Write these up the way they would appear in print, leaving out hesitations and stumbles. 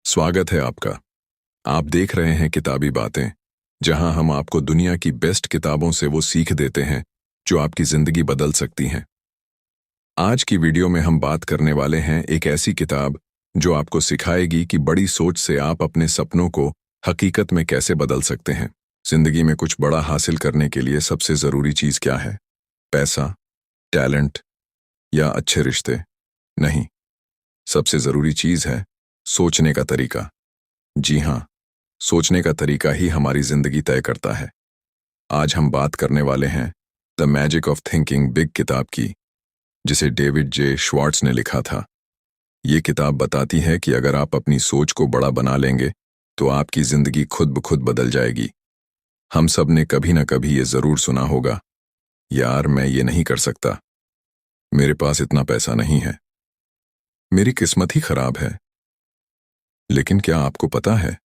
स्वागत है आपका। आप देख रहे हैं किताबी बातें, जहां हम आपको दुनिया की बेस्ट किताबों से वो सीख देते हैं जो आपकी जिंदगी बदल सकती हैं। आज की वीडियो में हम बात करने वाले हैं एक ऐसी किताब जो आपको सिखाएगी कि बड़ी सोच से आप अपने सपनों को हकीकत में कैसे बदल सकते हैं। जिंदगी में कुछ बड़ा हासिल करने के लिए सबसे जरूरी चीज क्या है? पैसा, टैलेंट या अच्छे रिश्ते? नहीं, सबसे जरूरी चीज है सोचने का तरीका। जी हाँ, सोचने का तरीका ही हमारी जिंदगी तय करता है। आज हम बात करने वाले हैं the magic of thinking big किताब की, जिसे डेविड जे श्वार्ट्ज ने लिखा था। ये किताब बताती है कि अगर आप अपनी सोच को बड़ा बना लेंगे तो आपकी जिंदगी खुद ब खुद बदल जाएगी। हम सब ने कभी ना कभी ये जरूर सुना होगा, यार मैं ये नहीं कर सकता, मेरे पास इतना पैसा नहीं है, मेरी किस्मत ही खराब है। लेकिन क्या आपको पता है,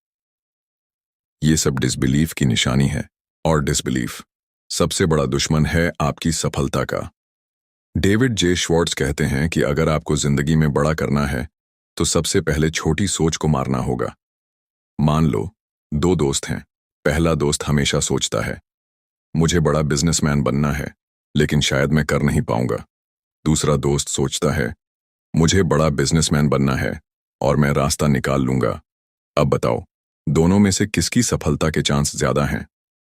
ये सब डिसबिलीफ की निशानी है, और डिसबिलीफ सबसे बड़ा दुश्मन है आपकी सफलता का। डेविड जे श्वार्ट्ज कहते हैं कि अगर आपको जिंदगी में बड़ा करना है तो सबसे पहले छोटी सोच को मारना होगा। मान लो दो दोस्त हैं। पहला दोस्त हमेशा सोचता है, मुझे बड़ा बिजनेसमैन बनना है, लेकिन शायद मैं कर नहीं पाऊंगा। दूसरा दोस्त सोचता है, मुझे बड़ा बिजनेसमैन बनना है और मैं रास्ता निकाल लूंगा। अब बताओ, दोनों में से किसकी सफलता के चांस ज्यादा हैं?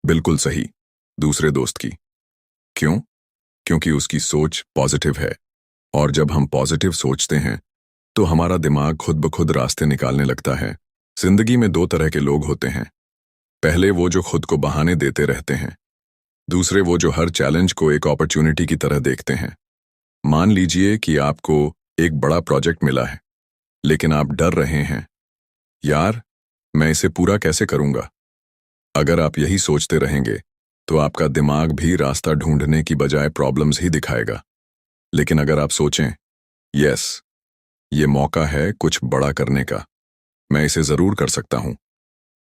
बिल्कुल सही, दूसरे दोस्त की। क्यों? क्योंकि उसकी सोच पॉजिटिव है। और जब हम पॉजिटिव सोचते हैं तो हमारा दिमाग खुद ब खुद रास्ते निकालने लगता है। जिंदगी में दो तरह के लोग होते हैं। पहले वो जो खुद को बहाने देते रहते हैं, दूसरे वो जो हर चैलेंज को एक अपॉर्चुनिटी की तरह देखते हैं। मान लीजिए कि आपको एक बड़ा प्रोजेक्ट मिला है, लेकिन आप डर रहे हैं, यार मैं इसे पूरा कैसे करूंगा। अगर आप यही सोचते रहेंगे तो आपका दिमाग भी रास्ता ढूंढने की बजाय प्रॉब्लम्स ही दिखाएगा। लेकिन अगर आप सोचें, यस, ये मौका है कुछ बड़ा करने का, मैं इसे जरूर कर सकता हूं,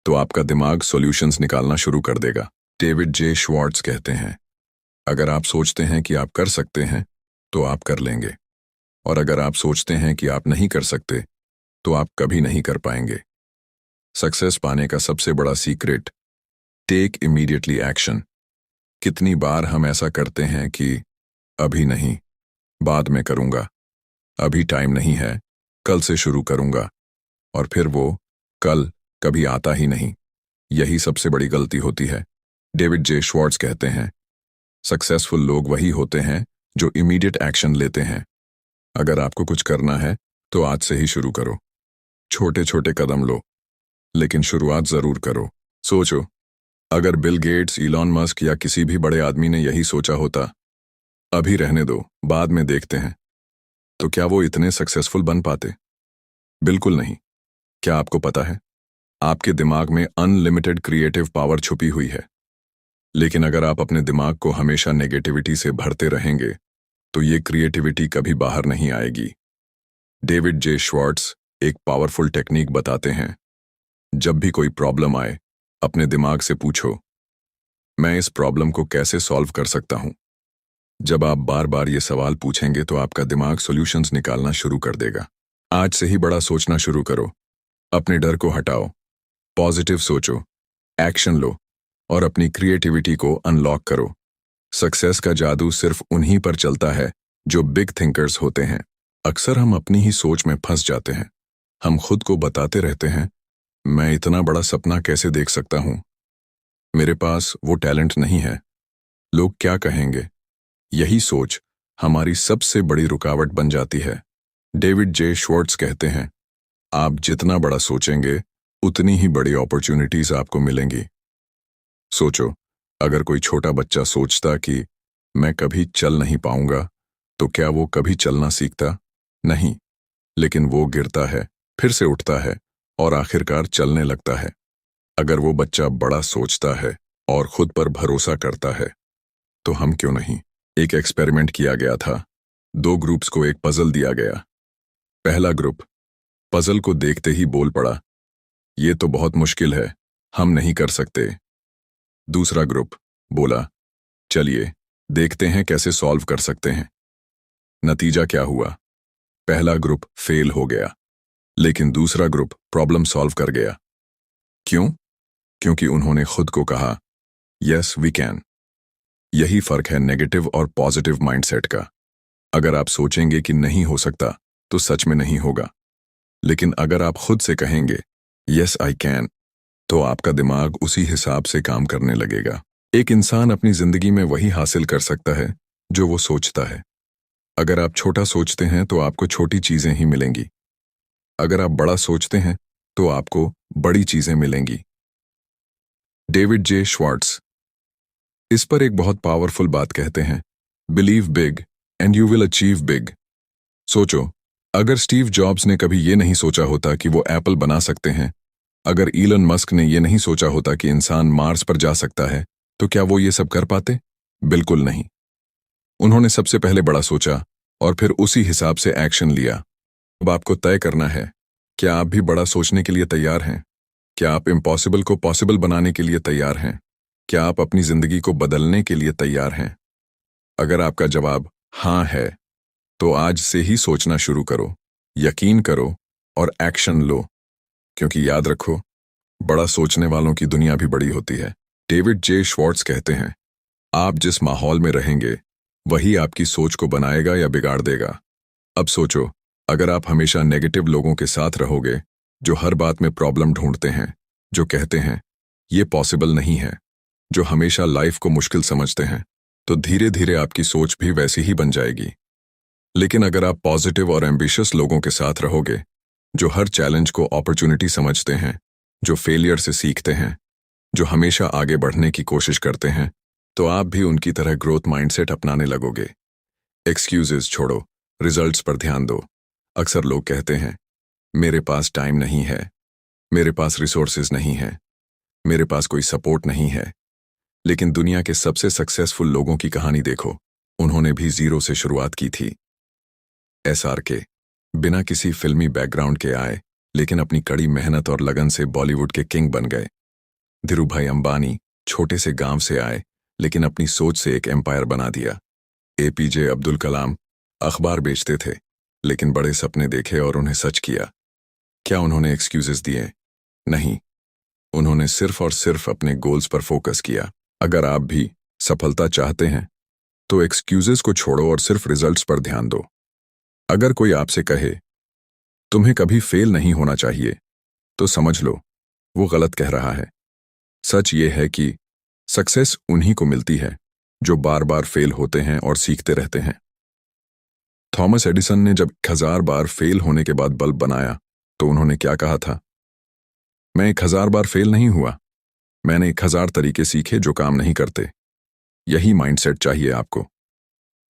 तो आपका दिमाग सॉल्यूशंस निकालना शुरू कर देगा। डेविड जे श्वार्ट्ज कहते हैं, अगर आप सोचते हैं कि आप कर सकते हैं तो आप कर लेंगे, और अगर आप सोचते हैं कि आप नहीं कर सकते तो आप कभी नहीं कर पाएंगे। सक्सेस पाने का सबसे बड़ा सीक्रेट, टेक इमीडिएटली एक्शन। कितनी बार हम ऐसा करते हैं कि अभी नहीं, बाद में करूंगा, अभी टाइम नहीं है, कल से शुरू करूंगा, और फिर वो कल कभी आता ही नहीं। यही सबसे बड़ी गलती होती है। डेविड जे श्वार्ट्ज कहते हैं, सक्सेसफुल लोग वही होते हैं जो इमीडिएट एक्शन लेते हैं। अगर आपको कुछ करना है तो आज से ही शुरू करो। छोटे छोटे कदम लो, लेकिन शुरुआत जरूर करो। सोचो, अगर बिल गेट्स, इलॉन मस्क या किसी भी बड़े आदमी ने यही सोचा होता, अभी रहने दो, बाद में देखते हैं, तो क्या वो इतने सक्सेसफुल बन पाते? बिल्कुल नहीं। क्या आपको पता है, आपके दिमाग में अनलिमिटेड क्रिएटिव पावर छुपी हुई है, लेकिन अगर आप अपने दिमाग को हमेशा नेगेटिविटी से भरते रहेंगे तो ये क्रिएटिविटी कभी बाहर नहीं आएगी। डेविड जे श्वार्ट्ज एक पावरफुल टेक्निक बताते हैं। जब भी कोई प्रॉब्लम आए, अपने दिमाग से पूछो, मैं इस प्रॉब्लम को कैसे सॉल्व कर सकता हूं। जब आप बार बार ये सवाल पूछेंगे तो आपका दिमाग सॉल्यूशंस निकालना शुरू कर देगा। आज से ही बड़ा सोचना शुरू करो। अपने डर को हटाओ, पॉजिटिव सोचो, एक्शन लो, और अपनी क्रिएटिविटी को अनलॉक करो। सक्सेस का जादू सिर्फ उन्हीं पर चलता है जो बिग थिंकर्स होते हैं। अक्सर हम अपनी ही सोच में फंस जाते हैं। हम खुद को बताते रहते हैं, मैं इतना बड़ा सपना कैसे देख सकता हूं, मेरे पास वो टैलेंट नहीं है, लोग क्या कहेंगे। यही सोच हमारी सबसे बड़ी रुकावट बन जाती है। डेविड जे श्वार्ट्ज कहते हैं, आप जितना बड़ा सोचेंगे उतनी ही बड़ी अपॉर्चुनिटीज आपको मिलेंगी। सोचो, अगर कोई छोटा बच्चा सोचता कि मैं कभी चल नहीं पाऊंगा, तो क्या वो कभी चलना सीखता? नहीं, लेकिन वो गिरता है, फिर से उठता है और आखिरकार चलने लगता है। अगर वो बच्चा बड़ा सोचता है और खुद पर भरोसा करता है, तो हम क्यों नहीं। एक एक्सपेरिमेंट किया गया था। दो ग्रुप्स को एक पजल दिया गया। पहला ग्रुप पजल को देखते ही बोल पड़ा, ये तो बहुत मुश्किल है, हम नहीं कर सकते। दूसरा ग्रुप बोला, चलिए देखते हैं कैसे सॉल्व कर सकते हैं। नतीजा क्या हुआ? पहला ग्रुप फेल हो गया, लेकिन दूसरा ग्रुप प्रॉब्लम सॉल्व कर गया। क्यों? क्योंकि उन्होंने खुद को कहा, यस वी कैन। यही फर्क है नेगेटिव और पॉजिटिव माइंडसेट का। अगर आप सोचेंगे कि नहीं हो सकता, तो सच में नहीं होगा। लेकिन अगर आप खुद से कहेंगे, यस आई कैन, तो आपका दिमाग उसी हिसाब से काम करने लगेगा। एक इंसान अपनी जिंदगी में वही हासिल कर सकता है जो वो सोचता है। अगर आप छोटा सोचते हैं तो आपको छोटी चीजें ही मिलेंगी। अगर आप बड़ा सोचते हैं तो आपको बड़ी चीजें मिलेंगी। डेविड जे श्वार्ट्ज इस पर एक बहुत पावरफुल बात कहते हैं, believe big and you will achieve big. सोचो, अगर स्टीव जॉब्स ने कभी ये नहीं सोचा होता कि वो एप्पल बना सकते हैं, अगर ईलन मस्क ने ये नहीं सोचा होता कि इंसान मार्स पर जा सकता है, तो क्या वो ये सब कर पाते? बिल्कुल नहीं। उन्होंने सबसे पहले बड़ा सोचा और फिर उसी हिसाब से एक्शन लिया। अब आपको तय करना है, क्या आप भी बड़ा सोचने के लिए तैयार हैं? क्या आप इम्पॉसिबल को पॉसिबल बनाने के लिए तैयार हैं? क्या आप अपनी जिंदगी को बदलने के लिए तैयार हैं? अगर आपका जवाब हाँ है, तो आज से ही सोचना शुरू करो, यकीन करो और एक्शन लो। क्योंकि याद रखो, बड़ा सोचने वालों की दुनिया भी बड़ी होती है। डेविड जे श्वार्ट्ज कहते हैं, आप जिस माहौल में रहेंगे, वही आपकी सोच को बनाएगा या बिगाड़ देगा। अब सोचो, अगर आप हमेशा नेगेटिव लोगों के साथ रहोगे, जो हर बात में प्रॉब्लम ढूंढते हैं, जो कहते हैं ये पॉसिबल नहीं है, जो हमेशा लाइफ को मुश्किल समझते हैं, तो धीरे धीरे आपकी सोच भी वैसी ही बन जाएगी। लेकिन अगर आप पॉजिटिव और एम्बिशियस लोगों के साथ रहोगे, जो हर चैलेंज को अपॉर्चुनिटी समझते हैं, जो फेलियर से सीखते हैं, जो हमेशा आगे बढ़ने की कोशिश करते हैं, तो आप भी उनकी तरह ग्रोथ माइंडसेट अपनाने लगोगे। एक्सक्यूजेस छोड़ो, रिजल्ट्स पर ध्यान दो। अक्सर लोग कहते हैं, मेरे पास टाइम नहीं है, मेरे पास रिसोर्सेज नहीं है, मेरे पास कोई सपोर्ट नहीं है। लेकिन दुनिया के सबसे सक्सेसफुल लोगों की कहानी देखो, उन्होंने भी जीरो से शुरुआत की थी। SRK बिना किसी फिल्मी बैकग्राउंड के आए, लेकिन अपनी कड़ी मेहनत और लगन से बॉलीवुड के किंग बन गए। धीरूभाई अंबानी छोटे से गांव से आए, लेकिन अपनी सोच से एक एम्पायर बना दिया। APJ अब्दुल कलाम अखबार बेचते थे, लेकिन बड़े सपने देखे और उन्हें सच किया। क्या उन्होंने एक्सक्यूजेस दिए? नहीं, उन्होंने सिर्फ और सिर्फ अपने गोल्स पर फोकस किया। अगर आप भी सफलता चाहते हैं, तो एक्सक्यूजेस को छोड़ो और सिर्फ रिजल्ट्स पर ध्यान दो। अगर कोई आपसे कहे, तुम्हें कभी फेल नहीं होना चाहिए, तो समझ लो, वो गलत कह रहा है। सच ये है कि सक्सेस उन्हीं को मिलती है जो बार बार फेल होते हैं और सीखते रहते हैं। थॉमस एडिसन ने जब 1000 बार फेल होने के बाद बल्ब बनाया, तो उन्होंने क्या कहा था? मैं 1000 बार फेल नहीं हुआ, मैंने 1000 तरीके सीखे जो काम नहीं करते। यही माइंडसेट चाहिए आपको।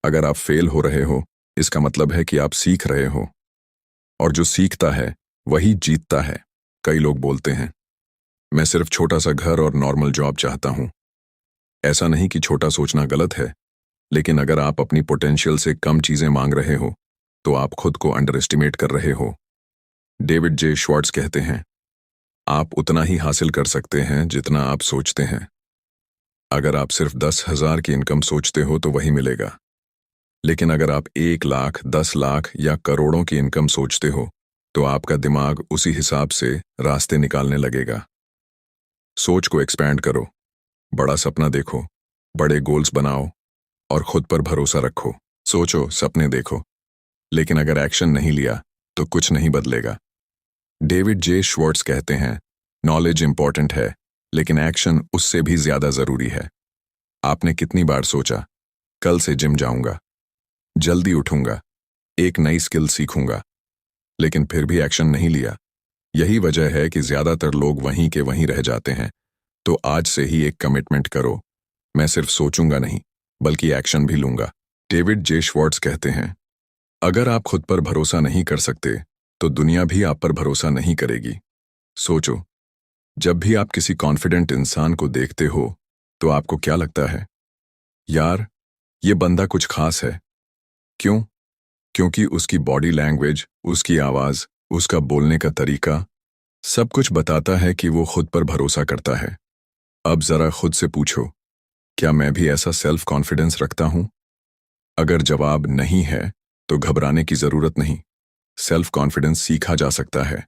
अगर आप फेल हो रहे हो, इसका मतलब है कि आप सीख रहे हो, और जो सीखता है वही जीतता है। कई लोग बोलते हैं, मैं सिर्फ छोटा सा घर और नॉर्मल जॉब चाहता हूं। ऐसा नहीं कि छोटा सोचना गलत है, लेकिन अगर आप अपनी पोटेंशियल से कम चीजें मांग रहे हो, तो आप खुद को अंडर एस्टिमेट कर रहे हो। डेविड जे श्वार्ट्ज कहते हैं, आप उतना ही हासिल कर सकते हैं जितना आप सोचते हैं। अगर आप सिर्फ 10,000 की इनकम सोचते हो तो वही मिलेगा, लेकिन अगर आप 1 लाख, 10 लाख या करोड़ों की इनकम सोचते हो, तो आपका दिमाग उसी हिसाब से रास्ते निकालने लगेगा। सोच को एक्सपैंड करो, बड़ा सपना देखो, बड़े गोल्स बनाओ और खुद पर भरोसा रखो। सोचो, सपने देखो, लेकिन अगर एक्शन नहीं लिया तो कुछ नहीं बदलेगा। डेविड जे श्वार्ट्ज कहते हैं, नॉलेज इंपॉर्टेंट है, लेकिन एक्शन उससे भी ज्यादा जरूरी है। आपने कितनी बार सोचा, कल से जिम जाऊंगा, जल्दी उठूंगा, एक नई स्किल सीखूंगा, लेकिन फिर भी एक्शन नहीं लिया? यही वजह है कि ज्यादातर लोग वहीं के वहीं रह जाते हैं। तो आज से ही एक कमिटमेंट करो, मैं सिर्फ सोचूंगा नहीं, बल्कि एक्शन भी लूंगा। डेविड जे श्वार्ट्ज कहते हैं, अगर आप खुद पर भरोसा नहीं कर सकते, तो दुनिया भी आप पर भरोसा नहीं करेगी। सोचो, जब भी आप किसी कॉन्फिडेंट इंसान को देखते हो, तो आपको क्या लगता है? यार, ये बंदा कुछ खास है। क्यों? क्योंकि उसकी बॉडी लैंग्वेज, उसकी आवाज, उसका बोलने का तरीका, सब कुछ बताता है कि वो खुद पर भरोसा करता है। अब जरा खुद से पूछो, क्या मैं भी ऐसा सेल्फ कॉन्फिडेंस रखता हूं? अगर जवाब नहीं है, तो घबराने की जरूरत नहीं। सेल्फ कॉन्फिडेंस सीखा जा सकता है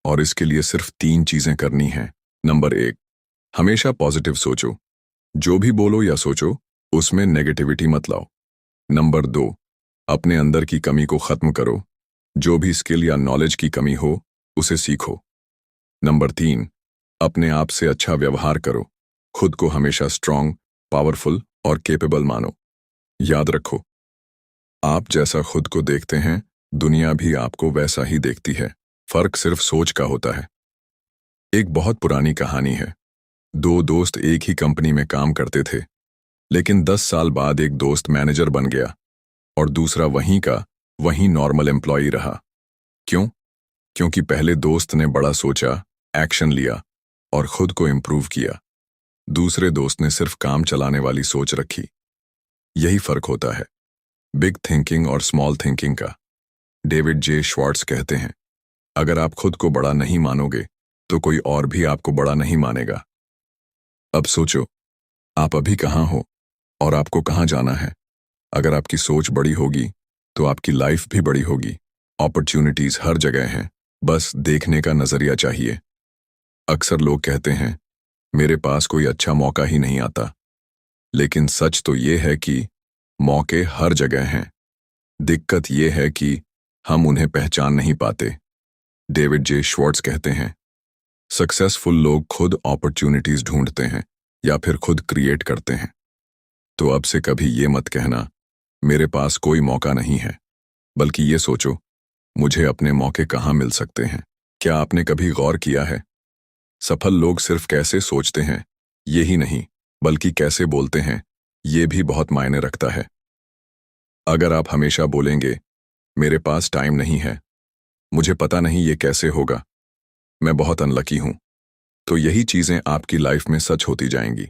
और इसके लिए सिर्फ 3 चीजें करनी हैं। नंबर 1, हमेशा पॉजिटिव सोचो। जो भी बोलो या सोचो, उसमें नेगेटिविटी मत लाओ। नंबर 2, अपने अंदर की कमी को खत्म करो। जो भी स्किल या नॉलेज की कमी हो, उसे सीखो। नंबर 3, अपने आप से अच्छा व्यवहार करो। खुद को हमेशा स्ट्रांग, पावरफुल और केपेबल मानो। याद रखो, आप जैसा खुद को देखते हैं, दुनिया भी आपको वैसा ही देखती है। फर्क सिर्फ सोच का होता है। एक बहुत पुरानी कहानी है। 2 दोस्त एक ही कंपनी में काम करते थे, लेकिन 10 साल बाद एक दोस्त मैनेजर बन गया और दूसरा वहीं का वहीं नॉर्मल एम्प्लॉई रहा। क्यों? क्योंकि पहले दोस्त ने बड़ा सोचा, एक्शन लिया और खुद को इम्प्रूव किया। दूसरे दोस्त ने सिर्फ काम चलाने वाली सोच रखी। यही फर्क होता है, बिग थिंकिंग और स्मॉल थिंकिंग का। डेविड जे श्वार्ट्ज कहते हैं, अगर आप खुद को बड़ा नहीं मानोगे तो कोई और भी आपको बड़ा नहीं मानेगा। अब सोचो, आप अभी कहाँ हो और आपको कहाँ जाना है। अगर आपकी सोच बड़ी होगी तो आपकी लाइफ भी बड़ी होगी। अपॉर्चुनिटीज हर जगह हैं, बस देखने का नजरिया चाहिए। अक्सर लोग कहते हैं, मेरे पास कोई अच्छा मौका ही नहीं आता, लेकिन सच तो ये है कि मौके हर जगह हैं। दिक्कत ये है कि हम उन्हें पहचान नहीं पाते। डेविड जे श्वार्ट्ज कहते हैं, सक्सेसफुल लोग खुद अपॉर्चुनिटीज ढूंढते हैं या फिर खुद क्रिएट करते हैं। तो अब से कभी ये मत कहना, मेरे पास कोई मौका नहीं है, बल्कि ये सोचो, मुझे अपने मौके कहाँ मिल सकते हैं। क्या आपने कभी गौर किया है, सफल लोग सिर्फ कैसे सोचते हैं ये ही नहीं, बल्कि कैसे बोलते हैं ये भी बहुत मायने रखता है। अगर आप हमेशा बोलेंगे, मेरे पास टाइम नहीं है, मुझे पता नहीं ये कैसे होगा, मैं बहुत अनलकी हूं, तो यही चीजें आपकी लाइफ में सच होती जाएंगी।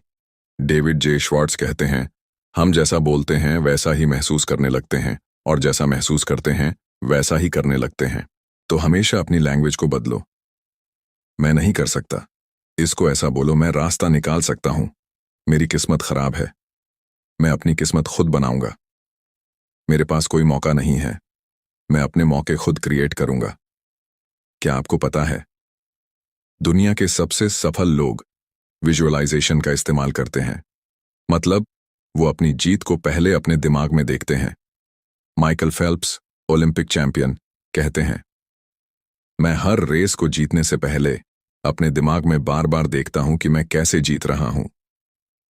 डेविड जे श्वार्ट्ज कहते हैं, हम जैसा बोलते हैं वैसा ही महसूस करने लगते हैं और जैसा महसूस करते हैं वैसा ही करने लगते हैं। तो हमेशा अपनी लैंग्वेज को बदलो। मैं नहीं कर सकता, इसको ऐसा बोलो, मैं रास्ता निकाल सकता हूं, मेरी किस्मत खराब है, मैं अपनी किस्मत खुद बनाऊंगा, मेरे पास कोई मौका नहीं है, मैं अपने मौके खुद क्रिएट करूंगा। क्या आपको पता है, दुनिया के सबसे सफल लोग विजुअलाइजेशन का इस्तेमाल करते हैं। मतलब, वो अपनी जीत को पहले अपने दिमाग में देखते हैं। माइकल फेल्प्स, ओलंपिक चैंपियन, कहते हैं, मैं हर रेस को जीतने से पहले अपने दिमाग में बार बार देखता हूं कि मैं कैसे जीत रहा हूं।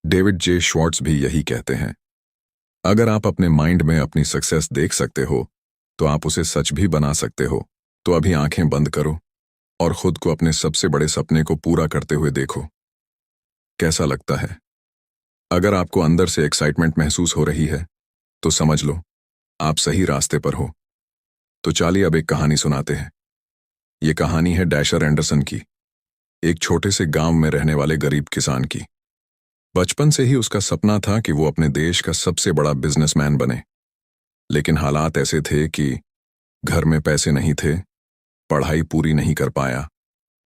डेविड जे श्वार्ट्ज भी यही कहते हैं, अगर आप अपने माइंड में अपनी सक्सेस देख सकते हो तो आप उसे सच भी बना सकते हो। तो अभी आंखें बंद करो और खुद को अपने सबसे बड़े सपने को पूरा करते हुए देखो। कैसा लगता है? अगर आपको अंदर से एक्साइटमेंट महसूस हो रही है तो समझ लो, आप सही रास्ते पर हो। तो चलिए अब एक कहानी सुनाते हैं। ये कहानी है डैशर एंडरसन की, एक छोटे से गांव में रहने वाले गरीब किसान की। बचपन से ही उसका सपना था कि वो अपने देश का सबसे बड़ा बिजनेसमैन बने, लेकिन हालात ऐसे थे कि घर में पैसे नहीं थे, पढ़ाई पूरी नहीं कर पाया,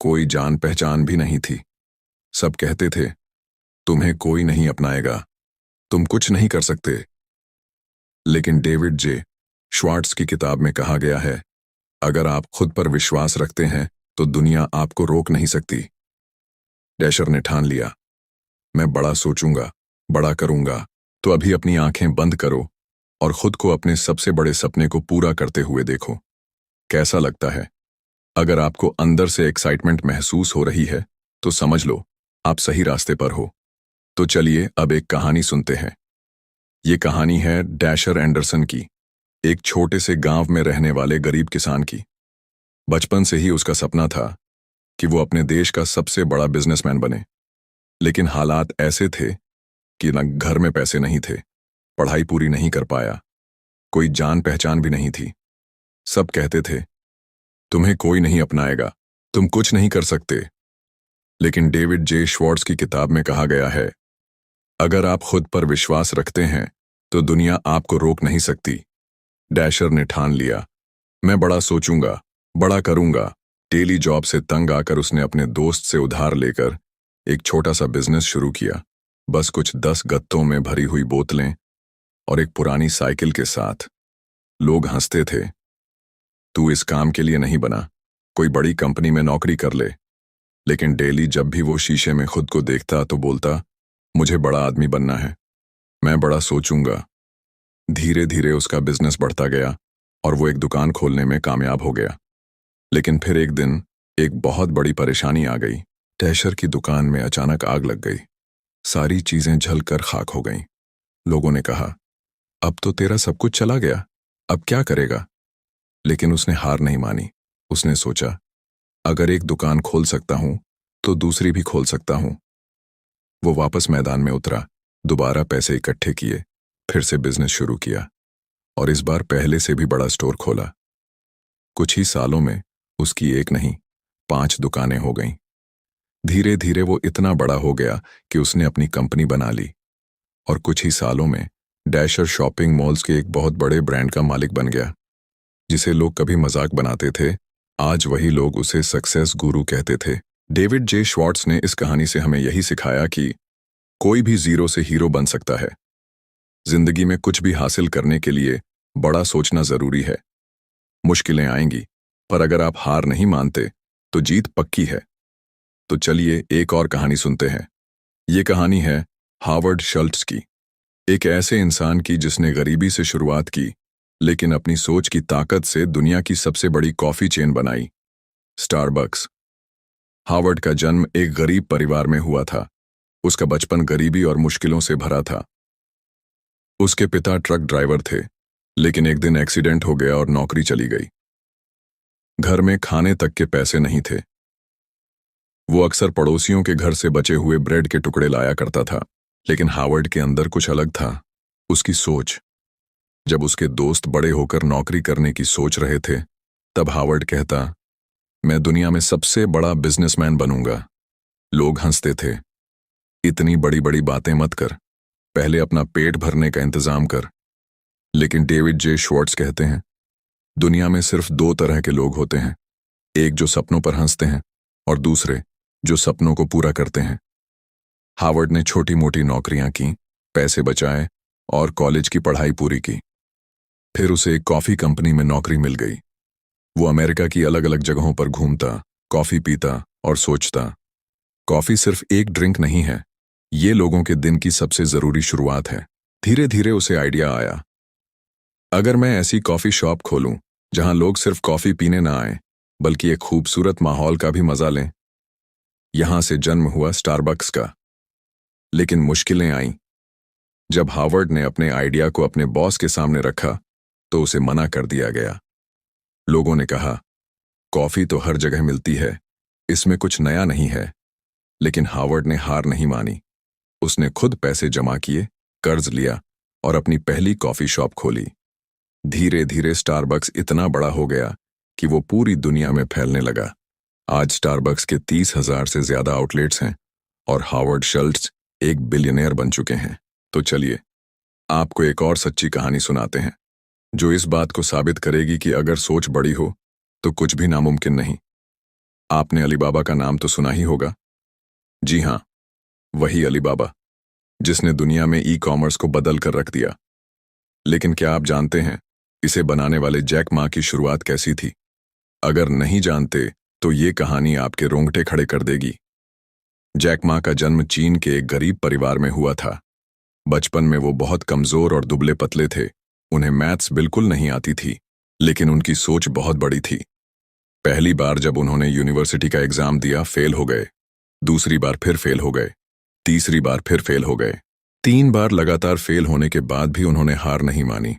कोई जान पहचान भी नहीं थी। सब कहते थे, तुम्हें कोई नहीं अपनाएगा, तुम कुछ नहीं कर सकते। लेकिन डेविड जे श्वार्ट्ज की किताब में कहा गया है, अगर आप खुद पर विश्वास रखते हैं तो दुनिया आपको रोक नहीं सकती। डैशर ने ठान लिया, मैं बड़ा सोचूंगा, बड़ा करूंगा। तो अभी अपनी आंखें बंद करो और खुद को अपने सबसे बड़े सपने को पूरा करते हुए देखो। कैसा लगता है? अगर आपको अंदर से एक्साइटमेंट महसूस हो रही है तो समझ लो, आप सही रास्ते पर हो। तो चलिए अब एक कहानी सुनते हैं। ये कहानी है डैशर एंडरसन की, एक छोटे से गांव में रहने वाले गरीब किसान की। बचपन से ही उसका सपना था कि वो अपने देश का सबसे बड़ा बिजनेसमैन बने, लेकिन हालात ऐसे थे कि न घर में पैसे नहीं थे, पढ़ाई पूरी नहीं कर पाया, कोई जान पहचान भी नहीं थी। सब कहते थे, तुम्हें कोई नहीं अपनाएगा, तुम कुछ नहीं कर सकते। लेकिन डेविड जे श्वार्ट्ज की किताब में कहा गया है, अगर आप खुद पर विश्वास रखते हैं तो दुनिया आपको रोक नहीं सकती। डैशर ने ठान लिया, मैं बड़ा सोचूंगा, बड़ा करूंगा। डेली जॉब से तंग आकर उसने अपने दोस्त से उधार लेकर एक छोटा सा बिजनेस शुरू किया, बस कुछ 10 गत्तों में भरी हुई बोतलें और एक पुरानी साइकिल के साथ। लोग हंसते थे, तू इस काम के लिए नहीं बना, कोई बड़ी कंपनी में नौकरी कर ले। लेकिन डेली जब भी वो शीशे में खुद को देखता तो बोलता, मुझे बड़ा आदमी बनना है, मैं बड़ा सोचूंगा। धीरे धीरे उसका बिजनेस बढ़ता गया और वो एक दुकान खोलने में कामयाब हो गया। लेकिन फिर एक दिन एक बहुत बड़ी परेशानी आ गई। टैशर की दुकान में अचानक आग लग गई। सारी चीजें जलकर खाक हो गईं। लोगों ने कहा, अब तो तेरा सब कुछ चला गया, अब क्या करेगा? लेकिन उसने हार नहीं मानी। उसने सोचा, अगर एक दुकान खोल सकता हूं तो दूसरी भी खोल सकता हूं। वो वापस मैदान में उतरा, दोबारा पैसे इकट्ठे किए, फिर से बिजनेस शुरू किया और इस बार पहले से भी बड़ा स्टोर खोला। कुछ ही सालों में उसकी एक नहीं 5 दुकानें हो गईं। धीरे धीरे वो इतना बड़ा हो गया कि उसने अपनी कंपनी बना ली और कुछ ही सालों में डैशर शॉपिंग मॉल्स के एक बहुत बड़े ब्रांड का मालिक बन गया। जिसे लोग कभी मजाक बनाते थे, आज वही लोग उसे सक्सेस गुरु कहते थे। डेविड जे श्वार्ट्ज ने इस कहानी से हमें यही सिखाया कि कोई भी जीरो से हीरो बन सकता है। जिंदगी में कुछ भी हासिल करने के लिए बड़ा सोचना जरूरी है। मुश्किलें आएंगी, पर अगर आप हार नहीं मानते तो जीत पक्की है। तो चलिए एक और कहानी सुनते हैं। ये कहानी है हावर्ड शल्ट्ज की, एक ऐसे इंसान की जिसने गरीबी से शुरुआत की लेकिन अपनी सोच की ताकत से दुनिया की सबसे बड़ी कॉफी चेन बनाई, स्टारबक्स। हावर्ड का जन्म एक गरीब परिवार में हुआ था। उसका बचपन गरीबी और मुश्किलों से भरा था। उसके पिता ट्रक ड्राइवर थे, लेकिन एक दिन एक्सीडेंट हो गया और नौकरी चली गई। घर में खाने तक के पैसे नहीं थे। वो अक्सर पड़ोसियों के घर से बचे हुए ब्रेड के टुकड़े लाया करता था। लेकिन हावर्ड के अंदर कुछ अलग था, उसकी सोच। जब उसके दोस्त बड़े होकर नौकरी करने की सोच रहे थे, तब हावर्ड कहता, मैं दुनिया में सबसे बड़ा बिजनेसमैन बनूंगा। लोग हंसते थे, इतनी बड़ी बड़ी बातें मत कर, पहले अपना पेट भरने का इंतजाम कर। लेकिन डेविड जे श्वार्ट्ज कहते हैं, दुनिया में सिर्फ 2 तरह के लोग होते हैं, एक जो सपनों पर हंसते हैं और दूसरे जो सपनों को पूरा करते हैं। हावर्ड ने छोटी मोटी नौकरियां की, पैसे बचाए और कॉलेज की पढ़ाई पूरी की। फिर उसे एक कॉफी कंपनी में नौकरी मिल गई। वो अमेरिका की अलग अलग जगहों पर घूमता, कॉफी पीता और सोचता। कॉफी सिर्फ एक ड्रिंक नहीं है, ये लोगों के दिन की सबसे जरूरी शुरुआत है। धीरे धीरे उसे आइडिया आया, अगर मैं ऐसी कॉफी शॉप खोलूं जहां लोग सिर्फ कॉफी पीने ना आए बल्कि एक खूबसूरत माहौल का भी मजा लें। यहां से जन्म हुआ स्टारबक्स का। लेकिन मुश्किलें आईं। जब हावर्ड ने अपने आइडिया को अपने बॉस के सामने रखा तो उसे मना कर दिया गया। लोगों ने कहा, कॉफी तो हर जगह मिलती है, इसमें कुछ नया नहीं है। लेकिन हावर्ड ने हार नहीं मानी। उसने खुद पैसे जमा किए, कर्ज लिया और अपनी पहली कॉफी शॉप खोली। धीरे धीरे स्टारबक्स इतना बड़ा हो गया कि वो पूरी दुनिया में फैलने लगा। आज स्टारबक्स के 30,000 से ज्यादा आउटलेट्स हैं और हावर्ड शल्ट्ज एक बिलियनियर बन चुके हैं। तो चलिए आपको एक और सच्ची कहानी सुनाते हैं, जो इस बात को साबित करेगी कि अगर सोच बड़ी हो तो कुछ भी नामुमकिन नहीं। आपने अलीबाबा का नाम तो सुना ही होगा। जी हाँ, वही अलीबाबा जिसने दुनिया में ई-कॉमर्स को बदल कर रख दिया। लेकिन क्या आप जानते हैं इसे बनाने वाले जैक मा की शुरुआत कैसी थी? अगर नहीं जानते तो ये कहानी आपके रोंगटे खड़े कर देगी। जैक मा का जन्म चीन के एक गरीब परिवार में हुआ था। बचपन में वो बहुत कमजोर और दुबले पतले थे। उन्हें मैथ्स बिल्कुल नहीं आती थी, लेकिन उनकी सोच बहुत बड़ी थी। पहली बार जब उन्होंने यूनिवर्सिटी का एग्जाम दिया, फेल हो गए। दूसरी बार फिर फेल हो गए। तीसरी बार फिर फेल हो गए। 3 बार लगातार फेल होने के बाद भी उन्होंने हार नहीं मानी,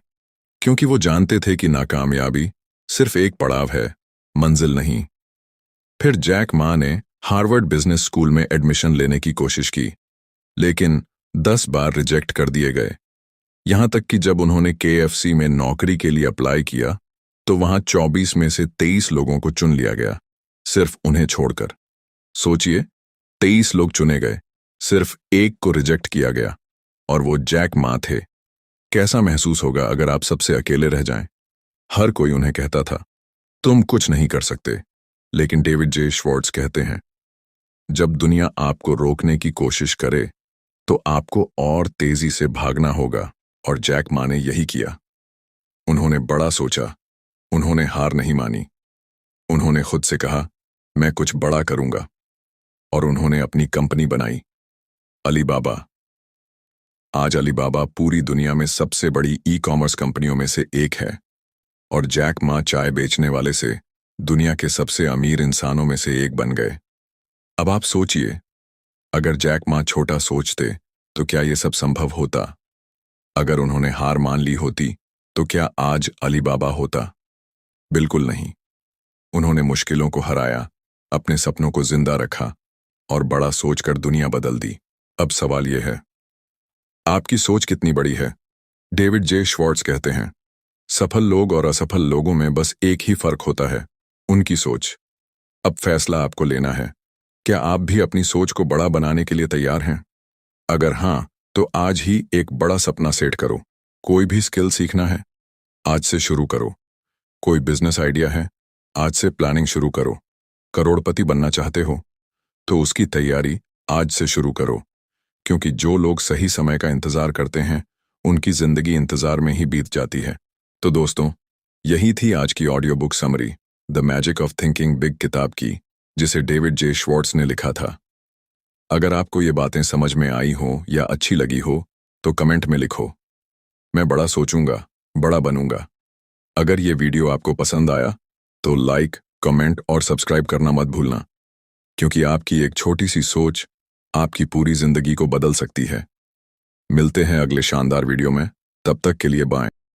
क्योंकि वो जानते थे कि नाकामयाबी सिर्फ एक पड़ाव है, मंजिल नहीं। फिर जैक मा ने हार्वर्ड बिजनेस स्कूल में एडमिशन लेने की कोशिश की, लेकिन 10 बार रिजेक्ट कर दिए गए। यहां तक कि जब उन्होंने KFC में नौकरी के लिए अप्लाई किया तो वहां 24 में से 23 लोगों को चुन लिया गया, सिर्फ उन्हें छोड़कर। सोचिए, 23 लोग चुने गए, सिर्फ एक को रिजेक्ट किया गया, और वो जैक मा थे। कैसा महसूस होगा अगर आप सबसे अकेले रह जाएं? हर कोई उन्हें कहता था, तुम कुछ नहीं कर सकते। लेकिन डेविड जे श्वार्ट्ज कहते हैं, जब दुनिया आपको रोकने की कोशिश करे तो आपको और तेजी से भागना होगा, और जैक मा ने यही किया। उन्होंने बड़ा सोचा, उन्होंने हार नहीं मानी। उन्होंने खुद से कहा, मैं कुछ बड़ा करूंगा। और उन्होंने अपनी कंपनी बनाई, अलीबाबा। आज अलीबाबा पूरी दुनिया में सबसे बड़ी ई-कॉमर्स कंपनियों में से एक है और जैक मा चाय बेचने वाले से दुनिया के सबसे अमीर इंसानों में से एक बन गए। अब आप सोचिए, अगर जैक मा छोटा सोचते तो क्या ये सब संभव होता? अगर उन्होंने हार मान ली होती तो क्या आज अलीबाबा होता? बिल्कुल नहीं। उन्होंने मुश्किलों को हराया, अपने सपनों को जिंदा रखा और बड़ा सोचकर दुनिया बदल दी। अब सवाल यह है, आपकी सोच कितनी बड़ी है? डेविड जे श्वार्ट्ज कहते हैं, सफल लोग और असफल लोगों में बस एक ही फर्क होता है, उनकी सोच। अब फैसला आपको लेना है, क्या आप भी अपनी सोच को बड़ा बनाने के लिए तैयार हैं? अगर हां, तो आज ही एक बड़ा सपना सेट करो। कोई भी स्किल सीखना है, आज से शुरू करो। कोई बिजनेस आइडिया है, आज से प्लानिंग शुरू करो। करोड़पति बनना चाहते हो तो उसकी तैयारी आज से शुरू करो, क्योंकि जो लोग सही समय का इंतजार करते हैं उनकी जिंदगी इंतजार में ही बीत जाती है। तो दोस्तों, यही थी आज की audio book summary, the magic of thinking big किताब की, जिसे डेविड जे श्वार्ट्ज ने लिखा था। अगर आपको ये बातें समझ में आई हो या अच्छी लगी हो तो कमेंट में लिखो, मैं बड़ा सोचूंगा, बड़ा बनूंगा। अगर ये वीडियो आपको पसंद आया तो लाइक, कमेंट और सब्सक्राइब करना मत भूलना, क्योंकि आपकी एक छोटी सी सोच आपकी पूरी जिंदगी को बदल सकती है। मिलते हैं अगले शानदार वीडियो में, तब तक के लिए बाय।